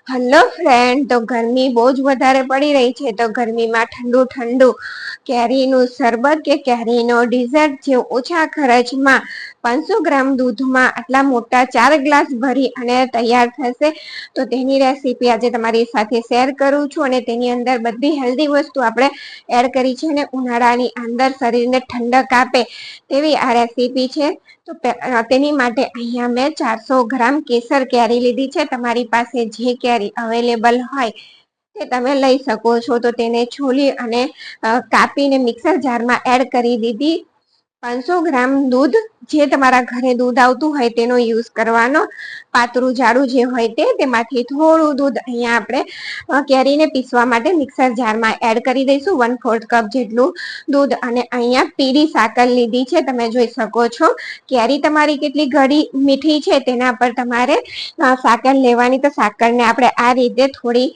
Hello friend, તો ગરમી બહુ જ વધારે પડી રહી છે. તો ગરમીમાં ઠંડુ ઠંડુ કેરીનું શરબત કે કેરીનો ડિઝર્ટ જે ઓછા ખર્ચમાં 500 ગ્રામ દૂધમાં આટલા મોટા 4 ગ્લાસ ભરી અને તૈયાર થશે. તો તેની રેસીપી આજે તમારી સાથે શેર કરું છું. અને તેની અંદર બધી હેલ્ધી વસ્તુ આપણે એડ કરી છે અને ઉનાળાની અંદર શરીરને ઠંડક આપે તેવી આ રેસીપી છે. તો તેની માટે અહીંયા મેં 400 ગ્રામ કેસર કેરી લીધી છે. તમારી પાસે જે કેરી અવેલેબલ હોય તે તમે લઈ શકો છો. તો તેને છોલી અને કાપીને મિક્સર જારમાં એડ કરી દીધી. 500 ગ્રામ દૂધ, જે તમારા ઘરે દૂધ આવતું હોય તેનો યુઝ કરવાનો. પાતળું જાડું જે હોય તેમાંથી થોડું દૂધ અહીંયા આપણે કેરીને પીસવા માટે મિક્સર જારમાં એડ કરી દઈશું. 1/4 કપ જેટલું દૂધ. અને અહીંયા પીળી સાકર લીધી છે, તમે જોઈ શકો છો. કેરી તમારી કેટલી ગળી મીઠી છે તેના પર તમારે સાકર લેવાની. તો સાકરને આપણે આ રીતે થોડી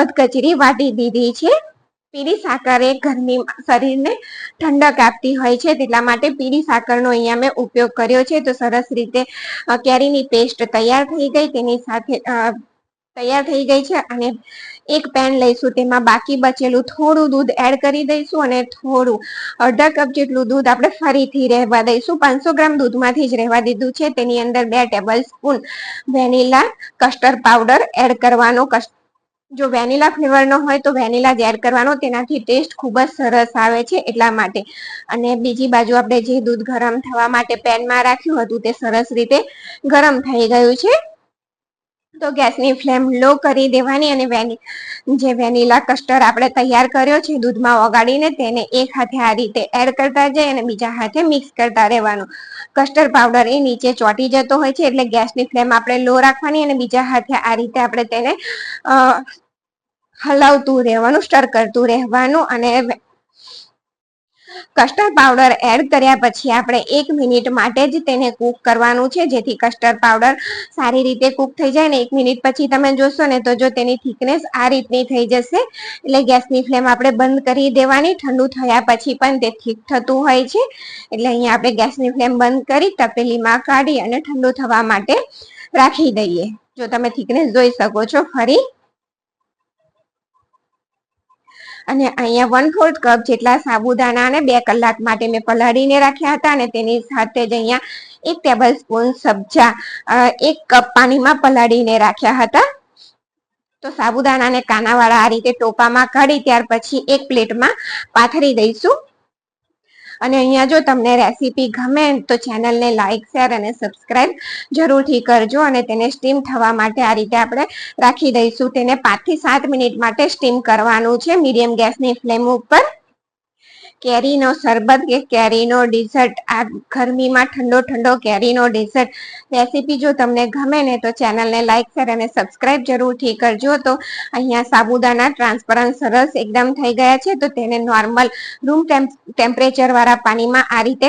અધકચરી વાટી દીધી છે. પીળી સાકર એ ગરમી શરીરને ઠંડક આપતી હોય છે, તેટલા માટે પીળી સાકરનો અહીંયા મેં ઉપયોગ કર્યો છે. તો સરસ રીતે કેરીની પેસ્ટ તૈયાર થઈ ગઈ, તેની સાથે તૈયાર થઈ ગઈ છે. અને એક પેન લઈશું, તેમાં બાકી બચેલું થોડું દૂધ એડ કરી દઈશું. અને થોડું અડધા કપ જેટલું દૂધ આપણે ફરીથી રહેવા દઈશું. 500 ગ્રામ દૂધમાંથી જ રહેવા દીધું છે. તેની અંદર 2 table spoon vanilla custard powder add કરવાનો. જો વેનીલા ફ્લેવર નો હોય તો વેનીલા જ એડ કરવાનો, તેનાથી ટેસ્ટ ખૂબ જ સરસ આવે છે એટલા માટે. અને બીજી બાજુ આપણે જે દૂધ ગરમ થવા માટે પેનમાં રાખ્યું હતું તે સરસ રીતે ગરમ થઈ ગયું છે. તો ગેસની ફ્લેમ લો કરી દેવાની. અને જે વેનીલા કસ્ટર્ડ આપણે તૈયાર કર્યો છે દૂધમાં ઓગાળીને, તેને એક હાથે આ રીતે એડ કરતા જાય અને બીજા હાથે મિક્સ કરતા રહેવાનું. કસ્ટર્ડ પાવડર એ નીચે ચોટી જતો હોય છે, એટલે ગેસની ફ્લેમ આપણે લો રાખવાની. અને બીજા હાથે આ રીતે આપણે તેને હલાવતું રહેવાનું, સ્ટર કરતું રહેવાનું. અને કસ્ટર્ડ પાવડર એડ કર્યા પછી આપણે 1 મિનિટ માટે જ તેને કૂક કરવાનું છે, જેથી કસ્ટર્ડ પાવડર સારી રીતે કૂક થઈ જાય. ને 1 મિનિટ પછી તમે જોશો ને તો જો તેની થિકનેસ આ રીતની થઈ જશે, એટલે ગેસની ફ્લેમ આપણે બંધ કરી દેવાની. ઠંડુ થયા પછી પણ તે ઠીક થતું હોય છે, એટલે અહીંયા આપણે ગેસની ફ્લેમ બંધ કરી તપેલીમાં કાઢી અને ઠંડુ થવા માટે રાખી દઈએ. જો તમે થિકનેસ જોઈ શકો છો ફરી. અને અહીંયા 1/4 કપ જેટલા સાબુદાણા અને 2 કલાક માટે મેં પલાળીને રાખ્યા હતા. અને તેની સાથે જ અહીંયા 1 ટેબલ સ્પૂન સબ્જા 1 કપ પાણીમાં પલાળીને રાખ્યા હતા. તો સાબુદાણાને કાનાવાળા આ રીતે ટોપામાં કાઢી ત્યાર પછી એક પ્લેટમાં પાથરી દઈશું. અને અહીંયા જો તમને રેસીપી ગમે તો ચેનલને લાઈક, શેર અને સબસ્ક્રાઈબ જરૂરથી કરજો. અને તેને સ્ટીમ થવા માટે આ રીતે આપણે રાખી દઈશું. તેને 5 થી 7 મિનિટ માટે સ્ટીમ કરવાનું છે મીડિયમ ગેસની ફ્લેમ ઉપર. કેરીનો શરબત કે કેરીનો ડિઝર્ટ, આ ગરમીમાં ઠંડો ઠંડો કેરીનો ડિઝર્ટ રેસીપી જો તમને ગમે ને તો ચેનલને લાઈક, શેર અને સબસ્ક્રાઈબ જરૂરથી કરજો. તો અહીંયા સાબુદાણા ટ્રાન્સપરન્ટ સરસ એકદમ થઈ ગયા છે. તો તેને નોર્મલ રૂમ ટેમ્પરેચર વાળા પાણીમાં આ રીતે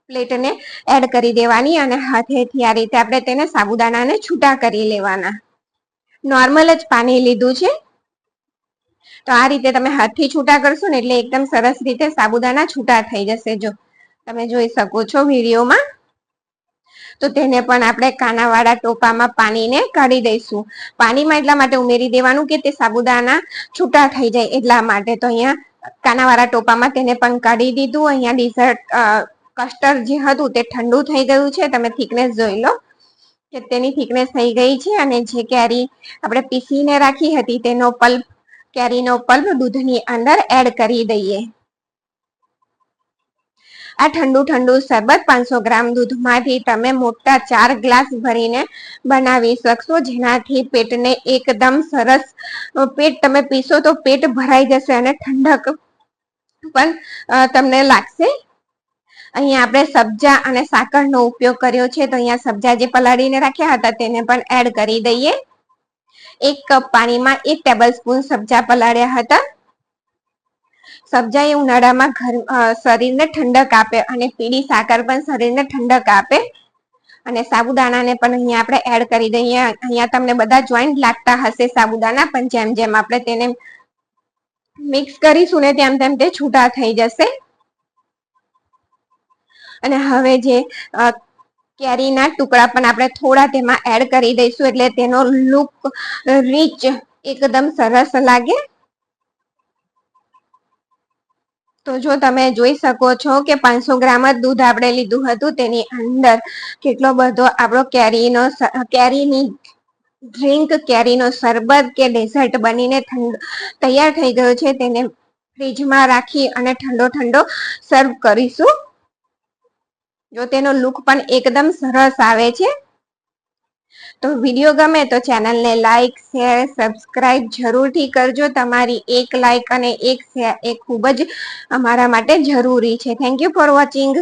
પ્લેટને એડ કરી દેવાની. અને હાથેથી આ રીતે આપણે તેને સાબુદાણાને છૂટા કરી લેવાના. નોર્મલ જ પાણી લીધું છે. તો આ રીતે તમે હાથથી છૂટા કરશો ને એટલે એકદમ સરસ રીતે સાબુદાણા છૂટા થઈ જશે. જો તમે જોઈ શકો છો વિડીયોમાં. તો તેને પણ આપણે કાનાવાળા ટોપામાં પાણીને કાઢી દઈશું. પાણીમાં એટલા માટે ઉમેરી દેવાનું કે તે સાબુદાણા છૂટા થઈ જાય એટલા માટે. તો અહીંયા કાનાવાળા ટોપામાં તેને પણ કાઢી દીધું. અહીંયા ડિઝર્ટ કસ્ટર્ડ જે હતું તે ઠંડુ થઈ ગયું છે. તમે થિકનેસ જોઈ લો કે તેની થિકનેસ થઈ ગઈ છે. અને જે કેરી આપણે પીસીને રાખી હતી તેનો પલ્પ, કેરીનો પલ્પ દૂધની અંદર એડ કરી દઈએ. આ ઠંડુ ઠંડુ શરબત 500 ગ્રામ દૂધમાંથી તમે મોટા 4 ગ્લાસ ભરીને બનાવી શકશો, જેનાથી પેટને એકદમ સરસ પેટ તમે પીશો તો પેટ ભરાઈ જશે અને ઠંડક પણ તમને લાગશે. અહીંયા આપણે સબ્જા અને સાકરનો ઉપયોગ કર્યો છે. તો અહીંયા સબ્જા જે પલાળીને રાખ્યા હતા તેને પણ એડ કરી દઈએ. 1 કપ પાણીમાં 1 ટેબલ સ્પૂન સબ્જા પલાળ્યા હતા. સબ્જા એ ઉનાળામાં શરીરને ઠંડક આપે અને પીળી સાકર પણ શરીરને ઠંડક આપે. અને સાબુદાણાને પણ અહીંયા આપણે એડ કરી દઈએ. અહીંયા તમને બધા જોઈન્ટ લાગતા હશે સાબુદાણા, પણ જેમ જેમ આપણે તેને મિક્સ કરીશું ને તેમ તેમ તે છૂટા થઈ જશે. અને હવે જે કેરીના ટુકડા પણ આપણે થોડા તેમાં એડ કરી દઈશું, એટલે તેનો લુક રીચ એકદમ સરસ લાગે. તો જો તમે જોઈ શકો છો કે 500 ગ્રામ જ દૂધ આપણે લીધું હતું, તેની અંદર કેટલો બધો આપણો કેરીની ડ્રિંક, કેરીનો શરબત કે ડેઝર્ટ બનીને તૈયાર થઈ ગયો છે. તેને ફ્રીજમાં રાખી અને ઠંડો ઠંડો સર્વ કરીશું. જો તેનો લુક પણ એકદમ સરસ આવે છે. તો વિડીયો ગમે તો ચેનલને લાઈક, શેર, સબસ્ક્રાઇબ જરૂરથી કરજો. તમારી એક લાઈક અને એક શેર એ ખૂબ જ અમારા માટે જરૂરી છે. Thank you for watching.